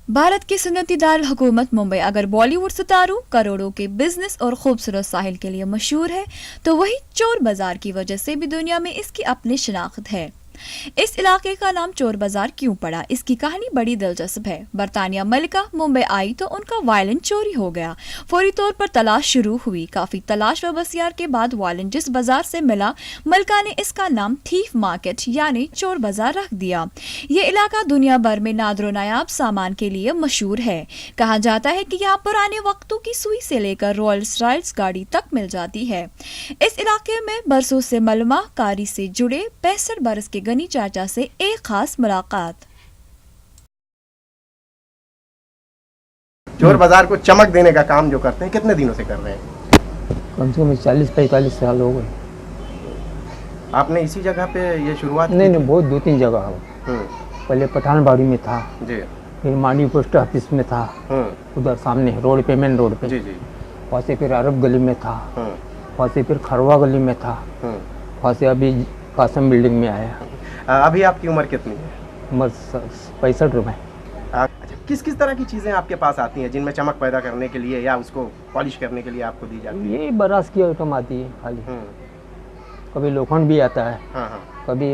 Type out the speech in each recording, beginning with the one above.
भारत की सुन्नती दारुल हुकूमत मुंबई अगर बॉलीवुड सितारों करोड़ों के बिजनेस और खूबसूरत साहिल के लिए मशहूर है, तो वही चोर बाजार की वजह से भी दुनिया में इसकी अपनी शिनाख्त है। इस इलाके का नाम चोर बाजार क्यों पड़ा, इसकी कहानी बड़ी दिलचस्प है। बरतानिया मलिका मुंबई आई तो उनका वायलिन चोरी हो गया। फौरी तौर पर तलाश शुरू हुई। काफी तलाश व बसियार के बाद वायलिन जिस बाजार से मिला, मलिका ने इसका नाम थीफ मार्केट यानी चोर बाजार रख दिया। ये इलाका दुनिया भर में नादरो नायाब सामान के लिए मशहूर है। कहा जाता है कि यहाँ पुराने वक्तों की सुई से लेकर रॉयल्स रॉयल्स गाड़ी तक मिल जाती है। इस इलाके में बरसों से मलमा कारी से जुड़े 65 बरस के गनी चाचा से एक खास मुलाकात। चोर बाजार को चमक देने का काम जो करते हैं, कितने दिनों से कर रहे हैं? कम से कम 40-45 साल हो गए। आपने इसी जगह पे ये शुरुआत नहीं की? नहीं, बहुत 2-3 जगह हो। पहले पठानबाड़ी में था जी। फिर मांडी पोस्ट ऑफिस में था, उधर सामने रोड पे, मेन रोड पे। जी जी। वहाँ से फिर अरब गली में था, वहाँ से फिर खरवा गली में था, वहाँ से अभी कासम बिल्डिंग में आया। अभी आपकी उम्र कितनी है? उम्र 65 रुपये। अच्छा, किस किस तरह की चीज़ें आपके पास आती हैं जिनमें चमक पैदा करने के लिए या उसको पॉलिश करने के लिए आपको दी जाती है? ये बरास की आइटम आती है खाली। कभी लोखंड भी आता है, कभी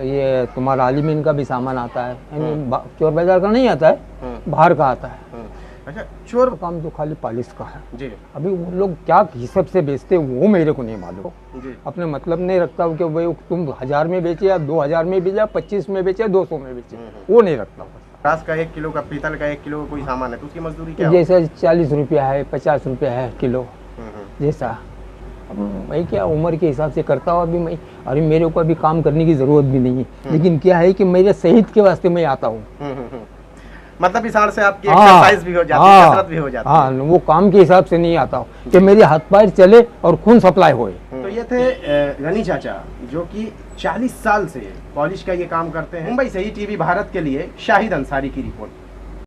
ये तुम्हारा एल्यूमिनियम का भी सामान आता है। यानी चोर बाजार का नहीं आता है, बाहर का आता है। अच्छा, चोर काम तो खाली पॉलिश का है जी। अभी वो लोग क्या हिसाब से बेचते वो मेरे को नहीं मालूम जी। अपने मतलब नहीं रखता हूँ कि भाई तुम 1000 में बेचे या 2000 में बेचे या 25 में बेचे या 200 में बेचे, वो नहीं रखता हूँ। ग्लास का 1 किलो का, पीतल का 1 किलो कोई सामान है तो उसकी मजदूरी क्या जैसे 40 रुपया है, 50 रुपया है किलो जैसा। अब मैं क्या उम्र के हिसाब से करता हूँ। अभी मैं अरे मेरे को अभी काम करने की जरूरत भी नहीं है, लेकिन क्या है कि मेरे सेहत के वास्ते मैं आता हूँ। मतलब इस हाथ से आपकी एक्सरसाइज भी हो जाती है, कसरत भी हो जाती है। हाँ, वो काम के हिसाब से नहीं आता हूँ कि मेरे हाथ पैर चले और खून सप्लाई होए। तो ये थे गनी चाचा जो कि 40 साल से पॉलिश का ये काम करते हैं। मुंबई से ही टीवी भारत के लिए शाहिद अंसारी की रिपोर्ट।